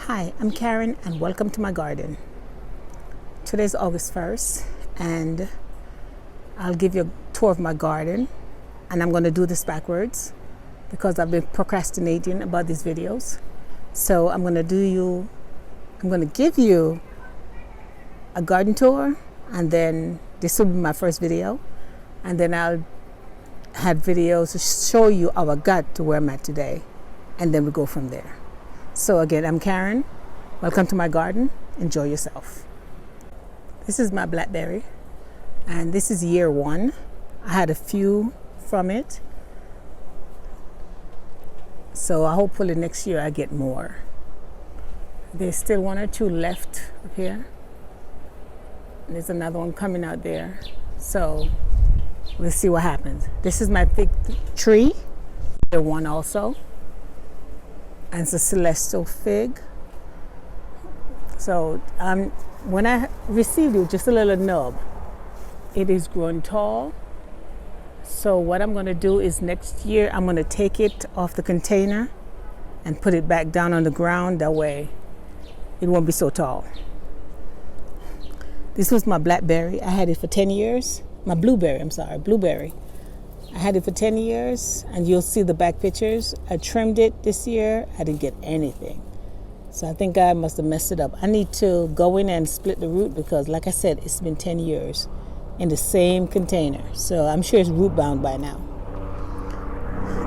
Hi, I'm Karen and welcome to my garden. Today's August 1st and I'll give you a tour of my garden, and I'm going to do this backwards because I've been procrastinating about these videos. So I'm going to give you a garden tour, and then this will be my first video, and then I'll have videos to show you how I got to where I'm at today, and then we go from there. So again, I'm Karen. Welcome to my garden. Enjoy yourself. This is my blackberry, and this is year one. I had a few from it, so hopefully next year I get more. There's still one or two left up here. There's another one coming out there, so we'll see what happens. This is my fig tree, year one also. And it's a celestial fig. So when I received it, just a little nub. It is growing tall. So what I'm going to do is next year I'm going to take it off the container and put it back down on the ground. That way it won't be so tall. This was my blackberry. I had it for 10 years. My blueberry. I had it for 10 years, and you'll see the back pictures. I trimmed it this year. I didn't get anything. So I think I must have messed it up. I need to go in and split the root because, like I said, it's been 10 years in the same container. So I'm sure it's root bound by now.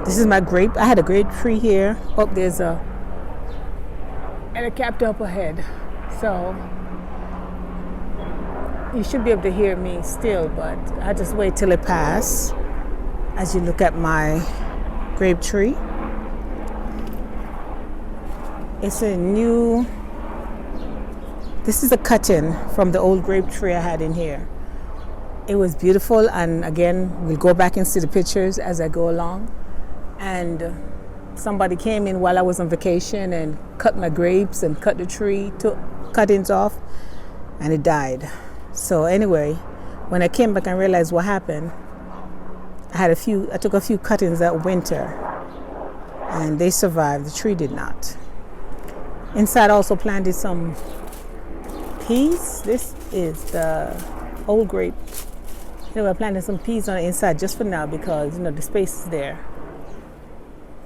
This is my grape. I had a grape tree here. Oh, there's a helicopter up ahead. So you should be able to hear me still, but I'll just wait till it passes. As you look at my grape tree, this is a cutting from the old grape tree I had in here. It was beautiful, and again, we'll go back and see the pictures as I go along. And somebody came in while I was on vacation and cut my grapes and cut the tree, took cuttings off, and it died. So anyway, when I came back and realized what happened, I took a few cuttings that winter, and they survived. The tree did not. Inside I also planted some peas. This is the old grape. I planted some peas on the inside just for now because the space is there.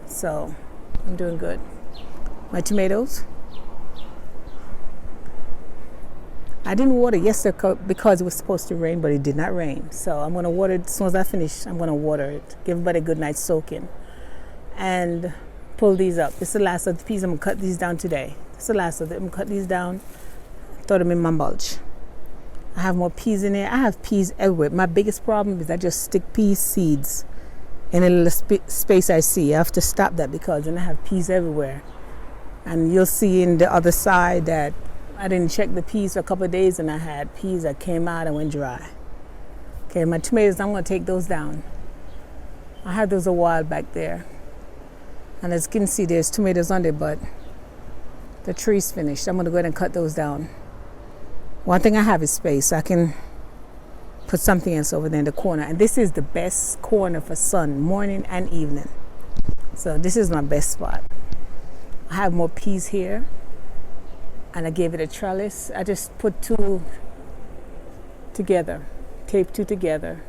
So I'm doing good. My tomatoes. I didn't water yesterday because it was supposed to rain, but it did not rain. So I'm going to water it as soon as I finish. I'm going to water it. Give everybody a good night's soaking. And pull these up. This is the last of the peas. I'm going to cut these down today. This is the last of them. I'm going to cut these down. Throw them in my mulch. I have more peas in there. I have peas everywhere. My biggest problem is I just stick pea seeds in a little space I see. I have to stop that because then I have peas everywhere. And you'll see in the other side that I didn't check the peas for a couple of days, and I had peas that came out and went dry. Okay, my tomatoes, I'm going to take those down. I had those a while back there. And as you can see, there's tomatoes on there, but the tree's finished. I'm going to go ahead and cut those down. One thing I have is space. I can put something else over there in the corner. And this is the best corner for sun, morning and evening. So this is my best spot. I have more peas here. And I gave it a trellis. I just put two together, taped two together.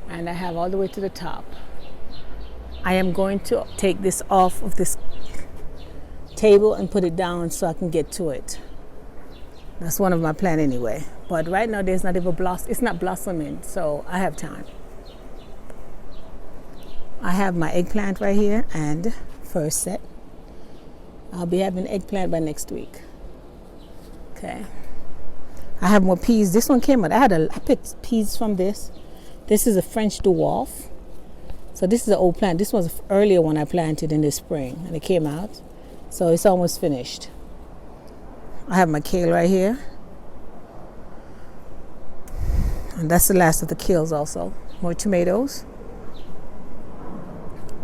And I have all the way to the top. I am going to take this off of this table and put it down so I can get to it. That's one of my plans anyway. But right now there's not even blossom. It's not blossoming, so I have time. I have my eggplant right here, and first set. I'll be having eggplant by next week. Okay. I have more peas. This one came out. I picked peas from this. This is a French dwarf. So this is an old plant. This was an earlier one I planted in the spring, and it came out. So it's almost finished. I have my kale right here. And that's the last of the kales also. More tomatoes.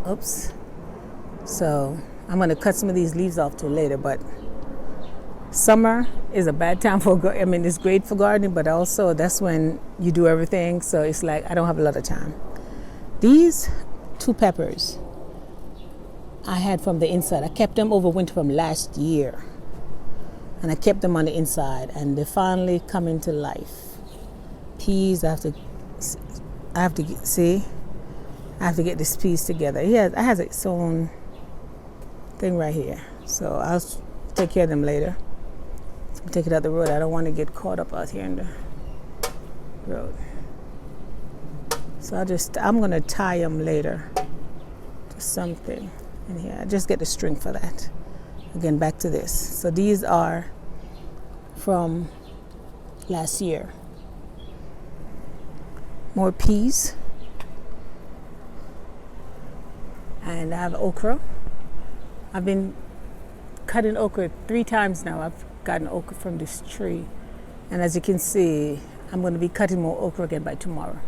Oops. So I'm going to cut some of these leaves off till later, but summer is a bad time it's great for gardening, but also that's when you do everything. So it's like I don't have a lot of time. These two peppers I had from the inside. I kept them over winter from last year. and I kept them on the inside, and they finally come into life. Peas, I have to see. I have to get this piece together. It has its own thing right here, so I'll take care of them later. So take it out the road. I don't want to get caught up out here in the road. So I'm gonna tie them later to something in here. I just get the string for that. Again, back to this. So these are from last year. More peas. And I have okra. I've been cutting okra 3 times now. I've gotten okra from this tree. And as you can see, I'm going to be cutting more okra again by tomorrow.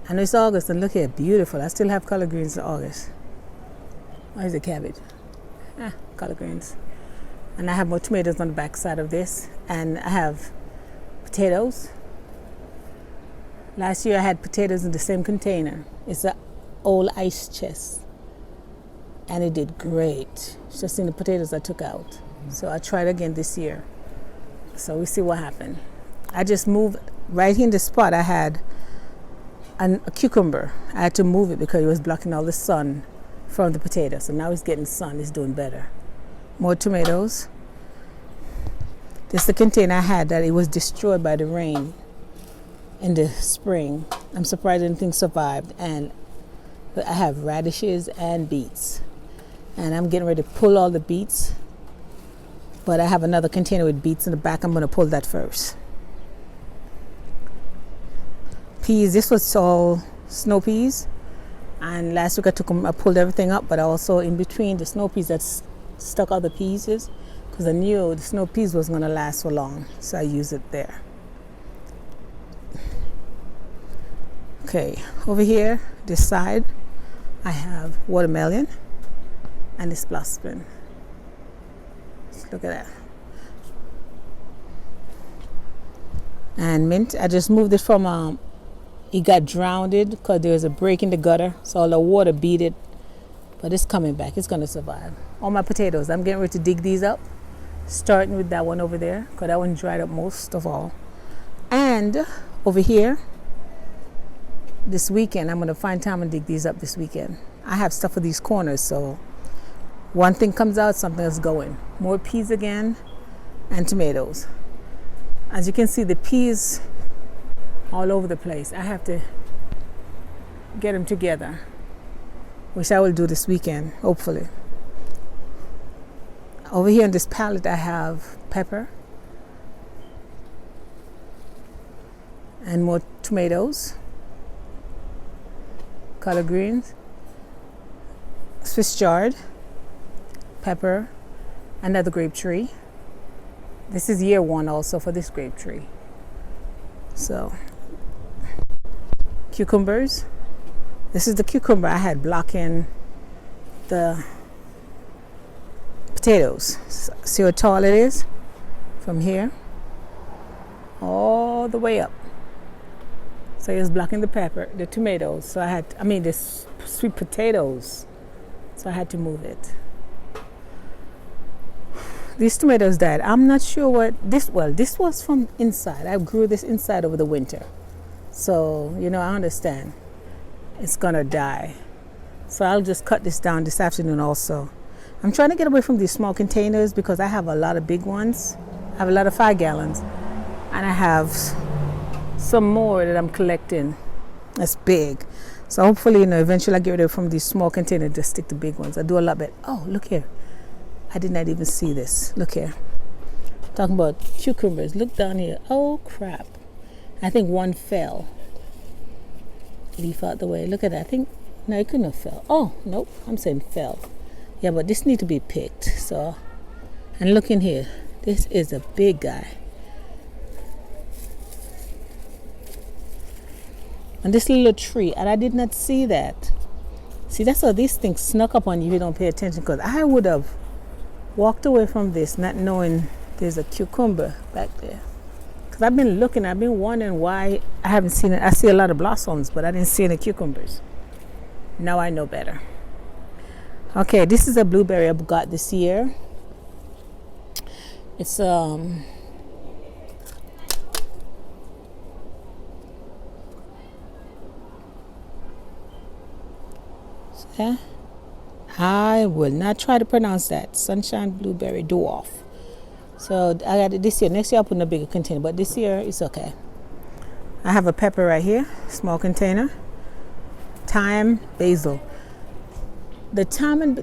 I know it's August, and look here, beautiful. I still have collard greens in August. Where's the cabbage? Collard greens. And I have more tomatoes on the back side of this. And I have potatoes. Last year I had potatoes in the same container. It's an old ice chest. And it did great. It's just in the potatoes I took out. So I tried again this year. So we see what happened. I just moved right here in the spot. I had a cucumber. I had to move it because it was blocking all the sun from the potato. So now it's getting sun. It's doing better. More tomatoes. This is the container I had that it was destroyed by the rain in the spring. I'm surprised anything survived. But I have radishes and beets. And I'm getting ready to pull all the beets. But I have another container with beets in the back. I'm going to pull that first. Peas, this was all snow peas. And last week I pulled everything up, but also in between the snow peas that's stuck other pieces, because I knew the snow peas was going to last for long. So I used it there. Okay, over here, this side, I have watermelon and this blossoming. Look at that. And mint, I just moved it from, it got drowned because there was a break in the gutter, so all the water beat it. But it's coming back, it's gonna survive. All my potatoes, I'm getting ready to dig these up, starting with that one over there, because that one dried up most of all. And over here, this weekend, I'm gonna find time and dig these up this weekend. I have stuff for these corners, so one thing comes out, something is going. More peas again, and tomatoes. As you can see, the peas all over the place. I have to get them together, which I will do this weekend, hopefully. Over here on this pallet, I have pepper and more tomatoes, collard greens, Swiss chard, pepper, another grape tree. This is year 1 also for this grape tree. So, cucumbers. This is the cucumber I had blocking the potatoes. See how tall it is? From here all the way up. So it was blocking the tomatoes. So the sweet potatoes. So I had to move it. These tomatoes died. I'm not sure what this was from inside. I grew this inside over the winter. So, I understand. It's gonna die. So I'll just cut this down this afternoon also. I'm trying to get away from these small containers because I have a lot of big ones. I have a lot of 5 gallons. And I have some more that I'm collecting. That's big. So hopefully, eventually I get rid of from these small containers, just stick to big ones. I do a lot better. Oh, look here. I did not even see this. Look here. Talking about cucumbers. Look down here. Oh, crap. I think one fell. Leaf out the way. Look at that. No, it couldn't have fell. Oh, nope. I'm saying fell. Yeah, but this need to be picked. So, and look in here. This is a big guy. And this little tree. And I did not see that. See, that's how these things snuck up on you if you don't pay attention. Because I would have walked away from this not knowing there's a cucumber back there. Because I've been wondering why I haven't seen it. I see a lot of blossoms, but I didn't see any cucumbers. Now I know better. Okay, this is a blueberry I got this year. It's yeah, I will not try to pronounce that. Sunshine Blueberry Dwarf. So I got it this year. Next year I'll put in a bigger container, but this year it's okay. I have a pepper right here, small container. Thyme, basil. The thyme and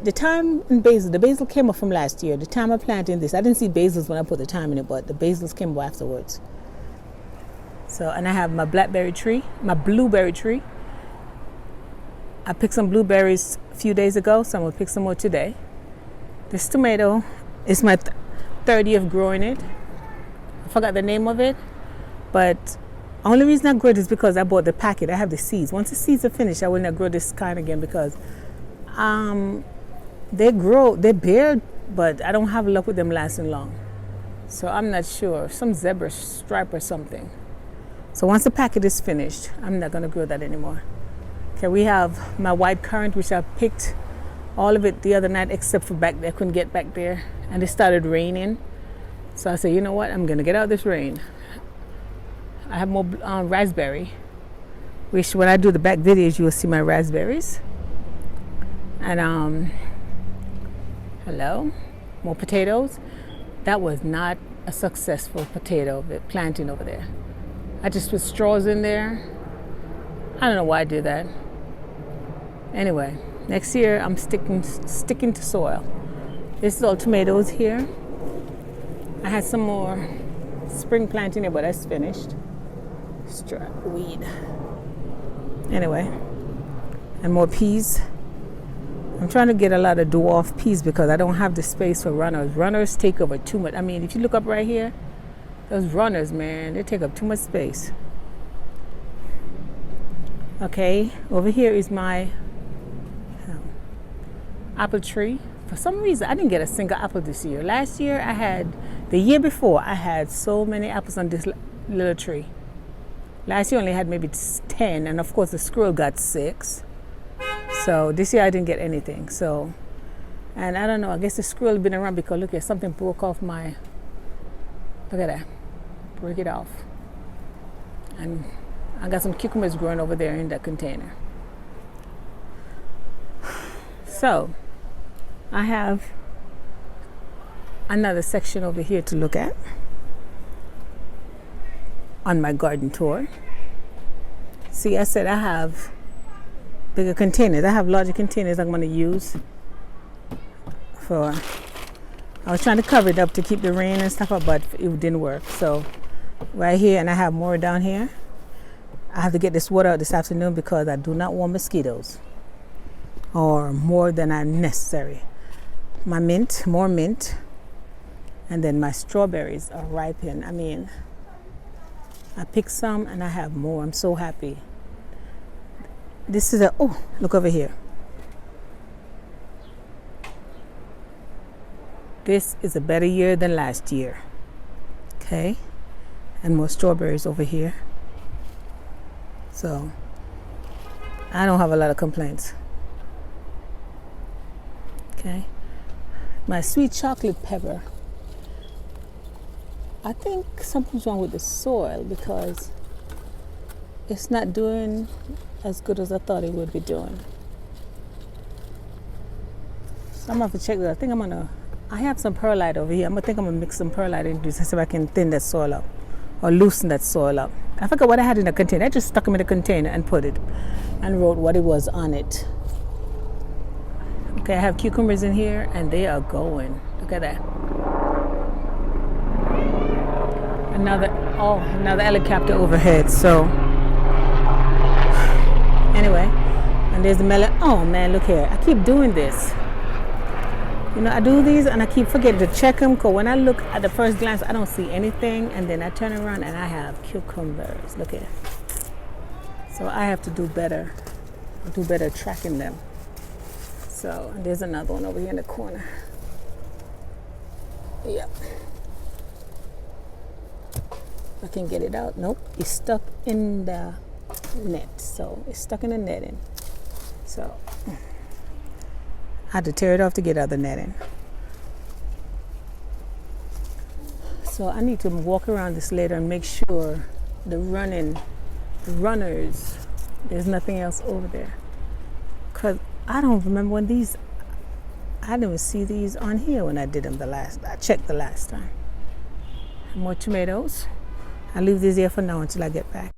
basil. The basil came up from last year. The thyme I planted in this. I didn't see basils when I put the thyme in it, but the basils came up afterwards. So, and I have my blueberry tree. I picked some blueberries a few days ago, so I'm going to pick some more today. This tomato is my third year of growing it. I forgot the name of it, but only reason I grew it is because I bought the packet. I have the seeds. Once the seeds are finished, I will not grow this kind again because they bear, but I don't have luck with them lasting long. So I'm not sure. Some zebra stripe or something. So once the packet is finished, I'm not going to grow that anymore. Okay, we have my white currant, which I picked all of it the other night except for back there. I couldn't get back there, and it started raining. So I said, you know what? I'm going to get out of this rain. I have more raspberry, which when I do the back videos, you will see my raspberries. And hello, more potatoes. That was not a successful potato planting over there. I just put straws in there. I don't know why I did that. Anyway, next year I'm sticking to soil. This is all tomatoes here. I had some more spring planting here, but that's finished. Weed. Anyway, and more peas. I'm trying to get a lot of dwarf peas because I don't have the space for runners. Runners take over too much. I mean, if you look up right here, those runners, man, they take up too much space. Okay, over here is my apple tree. For some reason, I didn't get a single apple this year. Last year, the year before, I had so many apples on this little tree. Last year, I only had maybe 10, and of course, the squirrel got 6. So this year, I didn't get anything. So, and I don't know, I guess the squirrel has been around because look at something broke off look at that, break it off. And I got some cucumbers growing over there in that container. So, I have another section over here to look at on my garden tour. See, I said I have bigger containers. I have larger containers I'm going to use for. I was trying to cover it up to keep the rain and stuff up, but it didn't work. So, right here, and I have more down here. I have to get this water out this afternoon because I do not want mosquitoes or more than are necessary. My mint, more mint, and then my strawberries are ripened. I mean, I picked some and I have more. I'm so happy. This is look over here. This is a better year than last year. Okay, and more strawberries over here. So, I don't have a lot of complaints. Okay. My sweet chocolate pepper. I think something's wrong with the soil because it's not doing as good as I thought it would be doing. So I'm going to have to check that. I think I have some perlite over here. I'm going to mix some perlite into this to see if I can thin that soil up or loosen that soil up. I forgot what I had in the container. I just stuck them in the container and put it and wrote what it was on it. Okay, I have cucumbers in here and they are going. Look at that. Another helicopter overhead. So anyway, and there's the melon. Oh man, look here. I keep doing this. You know, I do these and I keep forgetting to check them because when I look at the first glance, I don't see anything. And then I turn around and I have cucumbers. Look here. So I have to do better tracking them. So there's another one over here in the corner. Yep. I can get it out. Nope, it's stuck in the net. So it's stuck in the netting. So I had to tear it off to get out the netting. So I need to walk around this later and make sure the runners, there's nothing else over there. Because I don't remember when these, I didn't even see these on here when I did them I checked the last time. More tomatoes. I'll leave these here for now until I get back.